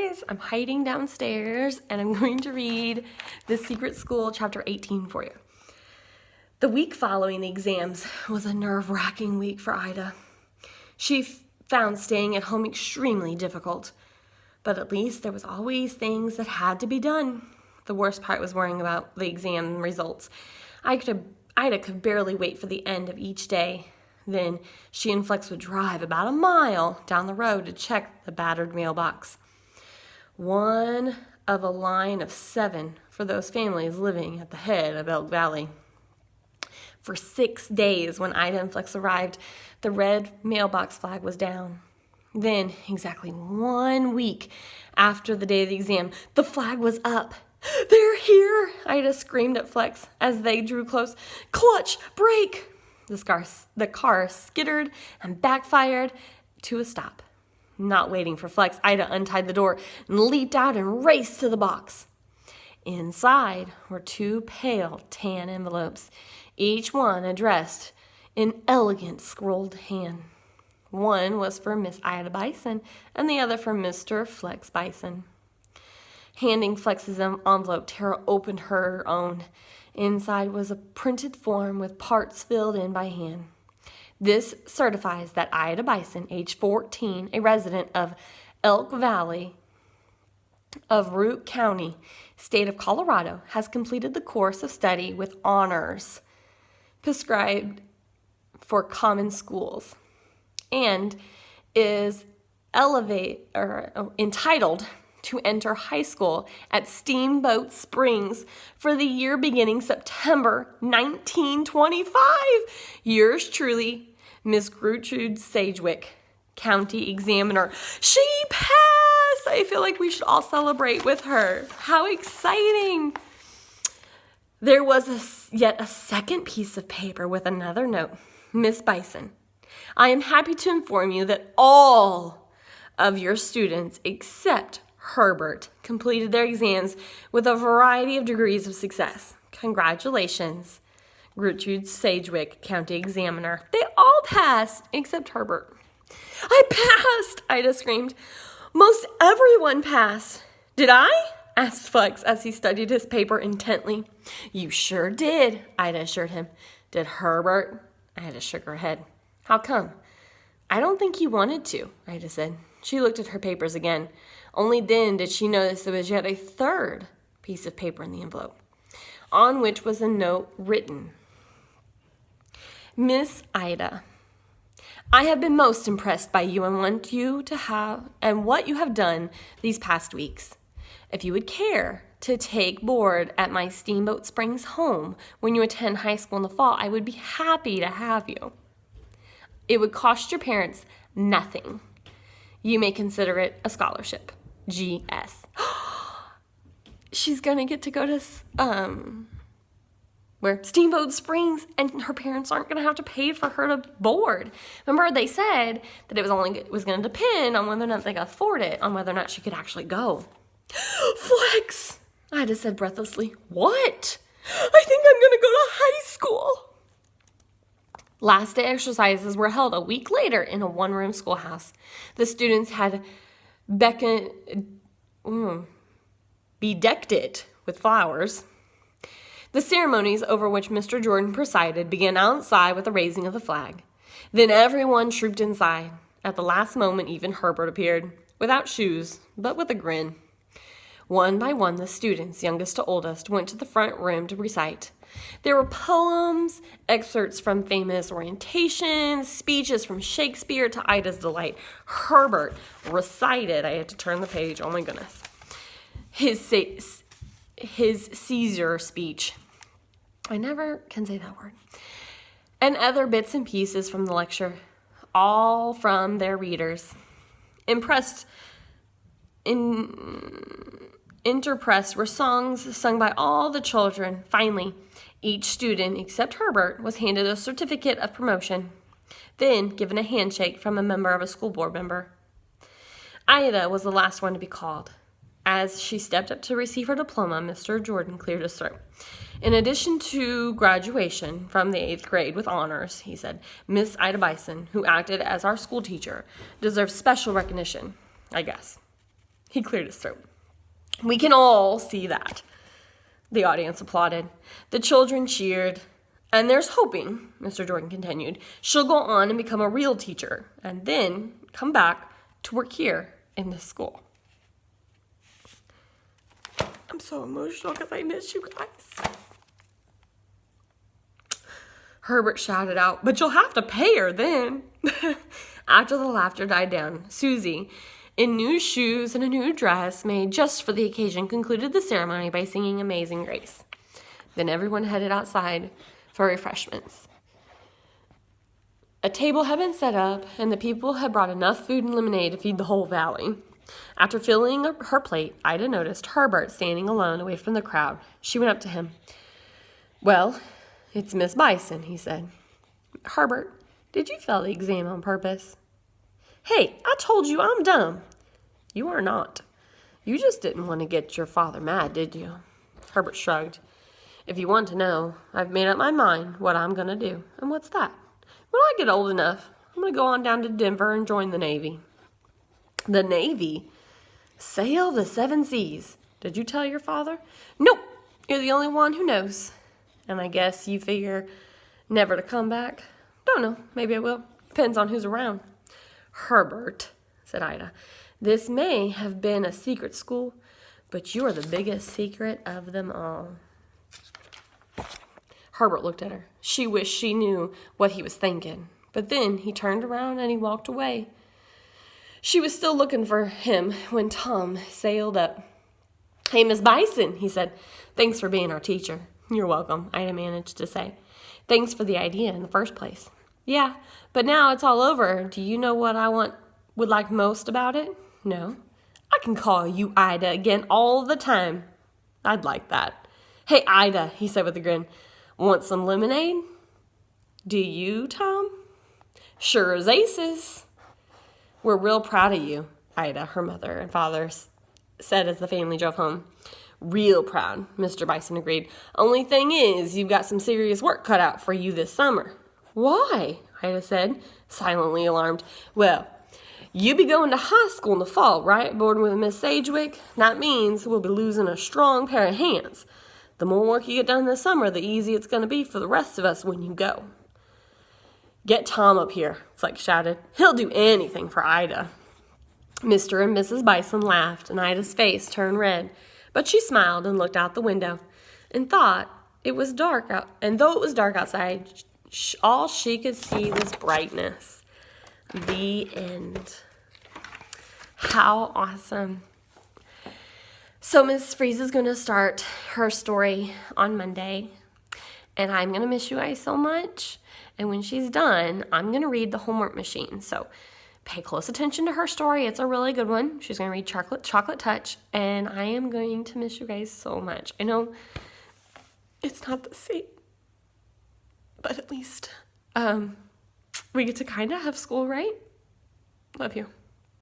guys, I'm hiding downstairs and I'm going to read The Secret School, chapter 18 for you. The week following the exams was a nerve-wracking week for Ida. She found staying at home extremely difficult, but at least there was always things that had to be done. The worst part was worrying about the exam results. Ida could barely wait for the end of each day. Then she and Flex would drive about a mile down the road to check the battered mailbox. One of a line of 7 for those families living at the head of Elk Valley. For 6 days when Ida and Flex arrived, the red mailbox flag was down. Then, exactly 1 week after the day of the exam, the flag was up. "They're here!" Ida screamed at Flex as they drew close. "Clutch! Brake!" The car skittered and backfired to a stop. Not waiting for Flex, Ida untied the door and leaped out and raced to the box. Inside were 2 pale tan envelopes, each one addressed in elegant scrolled hand. One was for Miss Ida Bison and the other for Mr. Flex Bison. Handing Flex's envelope, Tara opened her own. Inside was a printed form with parts filled in by hand. This certifies that Ida Bison, age 14, a resident of Elk Valley of Root County, state of Colorado, has completed the course of study with honors prescribed for common schools and is entitled to enter high school at Steamboat Springs for the year beginning September 1925. Yours truly, Miss Gertrude Sagewick, County Examiner. She passed! I feel like we should all celebrate with her. How exciting! There was yet a second piece of paper with another note. Miss Bison, I am happy to inform you that all of your students except Herbert completed their exams with a variety of degrees of success. Congratulations, Gertrude Sagewick, County Examiner. They all passed except Herbert. "I passed!" Ida screamed. "Most everyone passed." "Did I?" asked Flex as he studied his paper intently. "You sure did," Ida assured him. "Did Herbert?" Ida shook her head. "How come?" "I don't think he wanted to," Ida said. She looked at her papers again. Only then did she notice there was yet a third piece of paper in the envelope, on which was a note written. "Miss Ida, I have been most impressed by you and what you have done these past weeks. If you would care to take board at my Steamboat Springs home when you attend high school in the fall, I would be happy to have you. It would cost your parents nothing. You may consider it a scholarship. G.S." She's gonna get to go to Steamboat Springs, and her parents aren't gonna have to pay for her to board. Remember, they said that it was gonna depend on whether or not they could afford it, on whether or not she could actually go. "Flex," Ida said breathlessly. "What?" "I think I'm gonna go to high school." Last day exercises were held a week later in a 1-room schoolhouse. The students had bedecked it with flowers. The ceremonies over which Mr. Jordan presided began outside with the raising of the flag. Then everyone trooped inside. At the last moment, even Herbert appeared, without shoes, but with a grin. One by one, the students, youngest to oldest, went to the front room to recite. There were poems, excerpts from famous orientations, speeches from Shakespeare to Ida's delight. Herbert recited, I had to turn the page, oh my goodness, his Caesar speech. I never can say that word. And other bits and pieces from the lecture, all from their readers. Interpressed were songs sung by all the children. Finally, each student, except Herbert, was handed a certificate of promotion, then given a handshake from a member of a school board member. Ida was the last one to be called. As she stepped up to receive her diploma, Mr. Jordan cleared his throat. "In addition to graduation from the 8th grade with honors," he said, "Miss Ida Bison, who acted as our school teacher, deserves special recognition, I guess." He cleared his throat. We can all see that. The audience applauded. The children cheered. And there's hoping, Mr. Jordan continued, she'll go on and become a real teacher and then come back to work here in this school. I'm so emotional because I miss you guys. Herbert shouted out, but you'll have to pay her then. After the laughter died down, Susie, in new shoes and a new dress made just for the occasion, concluded the ceremony by singing Amazing Grace. Then everyone headed outside for refreshments. A table had been set up, and the people had brought enough food and lemonade to feed the whole valley. After filling her plate, Ida noticed Herbert standing alone away from the crowd. She went up to him. Well, it's Miss Bison, he said. Herbert, did you fail the exam on purpose? Hey, I told you I'm dumb. You are not. You just didn't want to get your father mad, did you? Herbert shrugged. If you want to know, I've made up my mind what I'm going to do. And what's that? When I get old enough, I'm going to go on down to Denver and join the Navy. The Navy? Sail the 7 seas. Did you tell your father? Nope. You're the only one who knows. And I guess you figure never to come back? Don't know. Maybe I will. Depends on who's around. Herbert, said Ida, this may have been a secret school, but you're the biggest secret of them all. Herbert looked at her. She wished she knew what he was thinking. But then he turned around and he walked away. She was still looking for him when Tom sailed up. Hey, Miss Bison, he said. Thanks for being our teacher. You're welcome, Ida managed to say. Thanks for the idea in the first place. Yeah, but now it's all over. Do you know what I would like most about it? No. I can call you Ida again all the time. I'd like that. Hey, Ida, he said with a grin. Want some lemonade? Do you, Tom? Sure as aces. We're real proud of you, Ida, her mother and father said as the family drove home. Real proud, Mr. Bison agreed. Only thing is, you've got some serious work cut out for you this summer. Why? Ida said, silently alarmed. Well, you be going to high school in the fall, right? Boarding with Miss Sagewick? That means we'll be losing a strong pair of hands. The more work you get done this summer, the easier it's going to be for the rest of us when you go. Get Tom up here, Fleck shouted. He'll do anything for Ida. Mr. and Mrs. Bison laughed, and Ida's face turned red. But she smiled and looked out the window and thought it was dark out. And though it was dark outside, all she could see was brightness. The end. How awesome. So Miss Freeze is going to start her story on Monday. And I'm going to miss you guys so much. And when she's done, I'm going to read the homework machine. So pay close attention to her story. It's a really good one. She's going to read Chocolate Touch. And I am going to miss you guys so much. I know it's not the same. But at least we get to kind of have school, right? Love you.